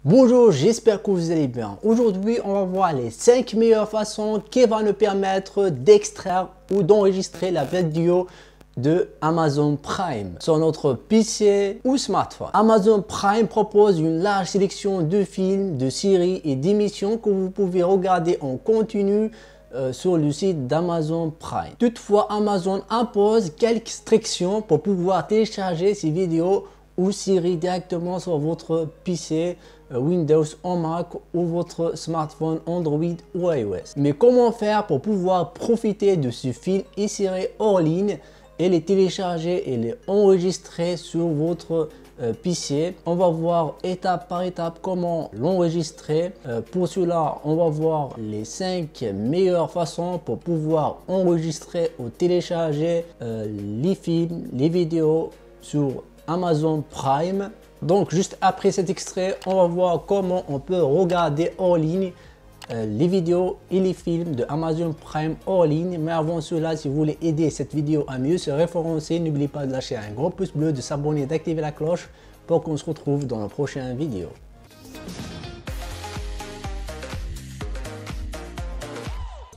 Bonjour, j'espère que vous allez bien. Aujourd'hui, on va voir les 5 meilleures façons qui vont nous permettre d'extraire ou d'enregistrer la vidéo de Amazon Prime sur notre PC ou smartphone. Amazon Prime propose une large sélection de films, de séries et d'émissions que vous pouvez regarder en continu sur le site d'Amazon Prime. Toutefois, Amazon impose quelques restrictions pour pouvoir télécharger ces vidéos ou séries directement sur votre PC, Windows ou Mac ou votre smartphone Android ou iOS. Mais comment faire pour pouvoir profiter de ces films et séries hors ligne et les télécharger et les enregistrer sur votre PC? On va voir étape par étape comment l'enregistrer. Pour cela, on va voir les 5 meilleures façons pour pouvoir enregistrer ou télécharger les films, les vidéos sur Amazon Prime. Donc juste après cet extrait, on va voir comment on peut regarder hors ligne les vidéos et les films de Amazon Prime hors ligne. Mais avant cela, si vous voulez aider cette vidéo à mieux se référencer, n'oubliez pas de lâcher un gros pouce bleu, de s'abonner et d'activer la cloche pour qu'on se retrouve dans la prochaine vidéo.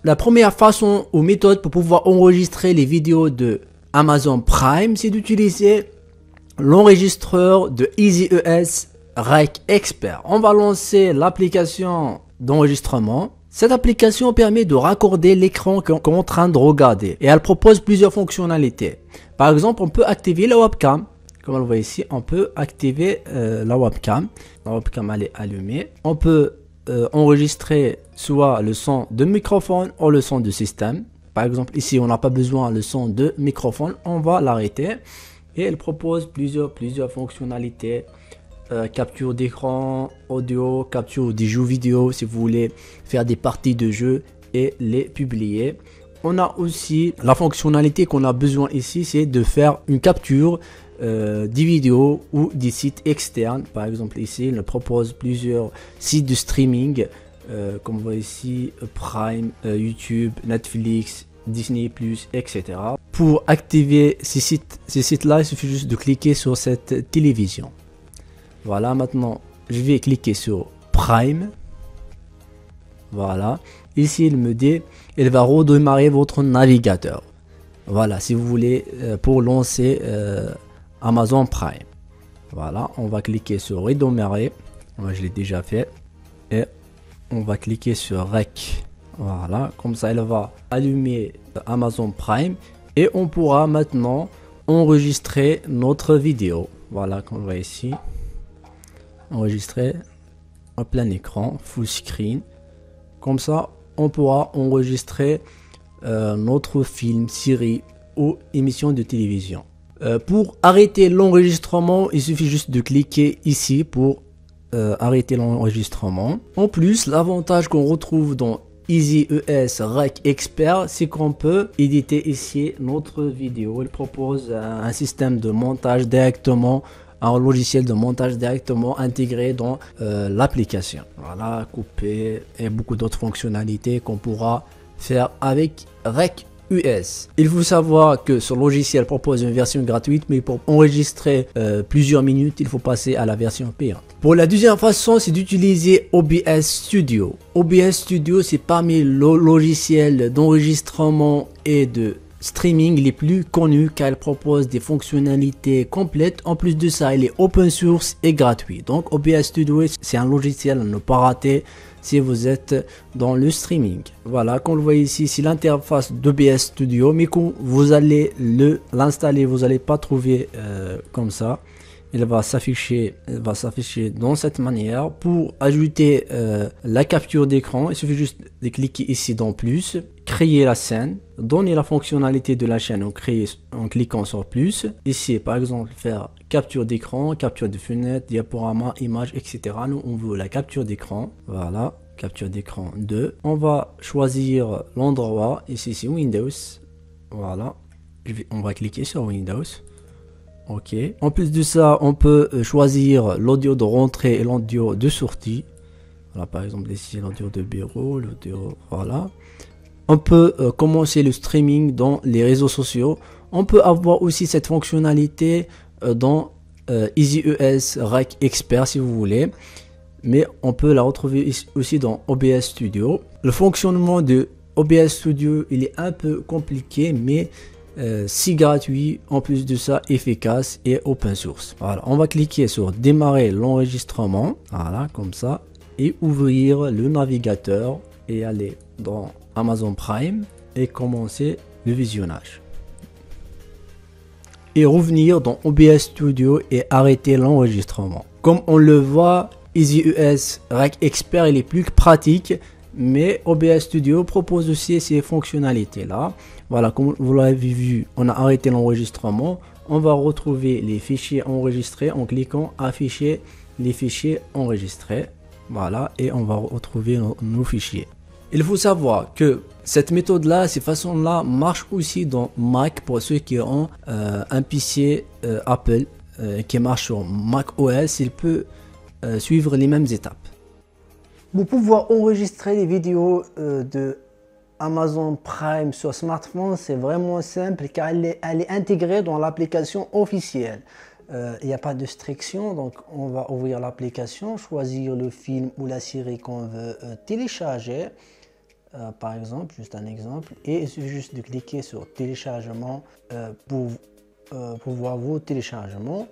La première façon ou méthode pour pouvoir enregistrer les vidéos de Amazon Prime, c'est d'utiliser l'enregistreur de EasyES Rec Expert. On va lancer l'application d'enregistrement. Cette application permet de raccorder l'écran qu'on est en train de regarder et elle propose plusieurs fonctionnalités. Par exemple, on peut activer la webcam. Comme on le voit ici, on peut activer la webcam. La webcam elle est allumée. On peut enregistrer soit le son de microphone ou le son de système. Par exemple, ici, on n'a pas besoin le son de microphone. On va l'arrêter. Et elle propose plusieurs fonctionnalités. Capture d'écran, audio, capture des jeux vidéo si vous voulez faire des parties de jeux et les publier. On a aussi la fonctionnalité qu'on a besoin ici, c'est de faire une capture des vidéos ou des sites externes. Par exemple ici, il propose plusieurs sites de streaming comme on voit ici, Prime, YouTube, Netflix, Disney+, etc. Pour activer ces sites-là, il suffit juste de cliquer sur cette télévision. Voilà, maintenant, je vais cliquer sur Prime. Voilà. Ici, il me dit, il va redémarrer votre navigateur. Voilà, si vous voulez, pour lancer Amazon Prime. Voilà, on va cliquer sur redémarrer. Moi, je l'ai déjà fait. Et on va cliquer sur Rec. Voilà, comme ça, elle va allumer Amazon Prime. Et on pourra maintenant enregistrer notre vidéo. Voilà, comme on voit ici. Enregistrer en plein écran, full screen. Comme ça, on pourra enregistrer notre film, série ou émission de télévision. Pour arrêter l'enregistrement, il suffit juste de cliquer ici pour arrêter l'enregistrement. En plus, l'avantage qu'on retrouve dans EasyES Rec Expert, c'est qu'on peut éditer ici notre vidéo. Il propose un système de montage directement, un logiciel de montage directement intégré dans l'application. Voilà, couper et beaucoup d'autres fonctionnalités qu'on pourra faire avec Rec US. Il faut savoir que ce logiciel propose une version gratuite, mais pour enregistrer plusieurs minutes, il faut passer à la version payante. Pour la deuxième façon, c'est d'utiliser OBS Studio. OBS Studio, c'est parmi les logiciels d'enregistrement et de streaming les plus connus car elle propose des fonctionnalités complètes. En plus de ça, il est open source et gratuit. Donc OBS Studio, c'est un logiciel à ne pas rater si vous êtes dans le streaming. Voilà, comme vous le voyez ici, c'est l'interface d'OBS Studio, mais quand vous allez l'installer, vous n'allez pas trouver comme ça. Il va s'afficher dans cette manière. Pour ajouter la capture d'écran, il suffit juste de cliquer ici dans plus, créer la scène, donner la fonctionnalité de la chaîne en cliquant sur plus. Ici, par exemple, faire capture d'écran, capture de fenêtre, diaporama, image, etc. Nous, on veut la capture d'écran. Voilà, capture d'écran 2. On va choisir l'endroit. Ici, c'est Windows. Voilà, on va cliquer sur Windows. Ok. En plus de ça, on peut choisir l'audio de rentrée et l'audio de sortie. Voilà, par exemple ici l'audio de bureau, l'audio, voilà. On peut commencer le streaming dans les réseaux sociaux. On peut avoir aussi cette fonctionnalité dans EasyES Rec Expert si vous voulez. mais on peut la retrouver aussi dans OBS Studio. Le fonctionnement de OBS Studio, il est un peu compliqué, mais si gratuit, en plus de ça efficace et open source. Voilà, on va cliquer sur démarrer l'enregistrement, voilà, comme ça, et ouvrir le navigateur et aller dans Amazon Prime et commencer le visionnage. Et revenir dans OBS Studio et arrêter l'enregistrement. Comme on le voit, EasyUS Rec Expert il est plus pratique, mais OBS Studio propose aussi ces fonctionnalités là. Voilà, comme vous l'avez vu, on a arrêté l'enregistrement. On va retrouver les fichiers enregistrés en cliquant afficher les fichiers enregistrés. Voilà, et on va retrouver nos fichiers. Il faut savoir que cette méthode là, ces façons là marchent aussi dans Mac pour ceux qui ont un PC Apple qui marche sur Mac OS. Il peut suivre les mêmes étapes. Pour pouvoir enregistrer les vidéos de Amazon Prime sur smartphone, c'est vraiment simple car elle est intégrée dans l'application officielle. Il n'y a pas de restriction, donc on va ouvrir l'application, choisir le film ou la série qu'on veut télécharger. Par exemple, juste un exemple, et il suffit juste de cliquer sur téléchargement pour voir vos téléchargements.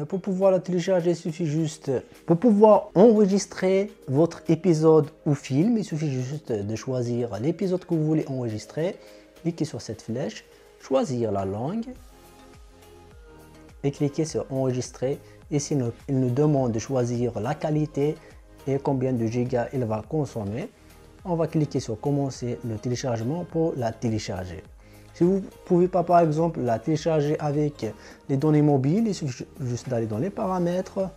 Pour pouvoir la télécharger, il suffit juste, pour pouvoir enregistrer votre épisode ou film, il suffit juste de choisir l'épisode que vous voulez enregistrer, cliquer sur cette flèche, choisir la langue et cliquer sur enregistrer. Ici, il nous demande de choisir la qualité et combien de gigas il va consommer. On va cliquer sur commencer le téléchargement pour la télécharger. Si vous ne pouvez pas par exemple la télécharger avec les données mobiles, il suffit juste d'aller dans les paramètres,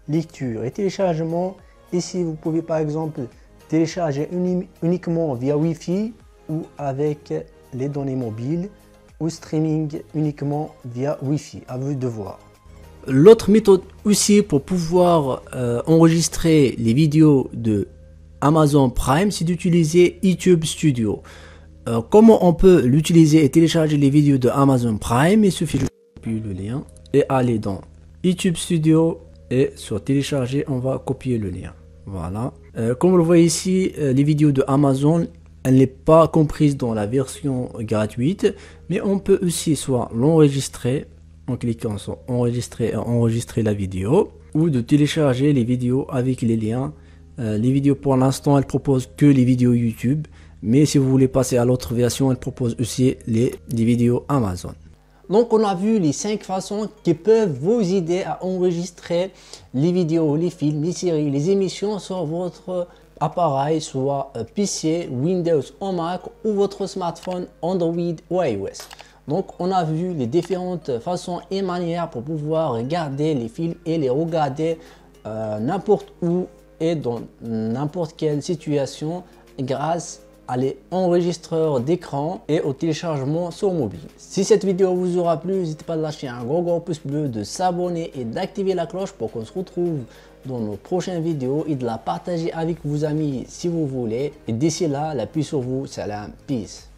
lecture et téléchargement. Ici vous pouvez par exemple télécharger uniquement via Wi-Fi ou avec les données mobiles, ou streaming uniquement via Wi-Fi, à vous de voir. L'autre méthode aussi pour pouvoir enregistrer les vidéos de Amazon Prime, c'est d'utiliser YouTube Studio. Comment on peut l'utiliser et télécharger les vidéos de Amazon Prime? Il suffit de copier le lien et aller dans YouTube Studio et sur télécharger, on va copier le lien. Voilà. Comme vous le voyez ici, les vidéos de Amazon, elle n'est pas comprise dans la version gratuite, mais on peut aussi soit l'enregistrer en cliquant sur enregistrer et enregistrer la vidéo, ou de télécharger les vidéos avec les liens. Les vidéos pour l'instant elles proposent que les vidéos YouTube, mais si vous voulez passer à l'autre version, elle propose aussi les vidéos Amazon. Donc on a vu les 5 façons qui peuvent vous aider à enregistrer les vidéos, les films, les séries, les émissions sur votre appareil, soit PC, Windows ou Mac, ou votre smartphone Android ou iOS. Donc on a vu les différentes façons et manières pour pouvoir regarder les films et les regarder n'importe où et dans n'importe quelle situation grâce à les enregistreurs d'écran et au téléchargement sur mobile. Si cette vidéo vous aura plu, n'hésitez pas à lâcher un gros pouce bleu, de s'abonner et d'activer la cloche pour qu'on se retrouve dans nos prochaines vidéos et de la partager avec vos amis si vous voulez. Et d'ici là, la paix sur vous, salam, peace.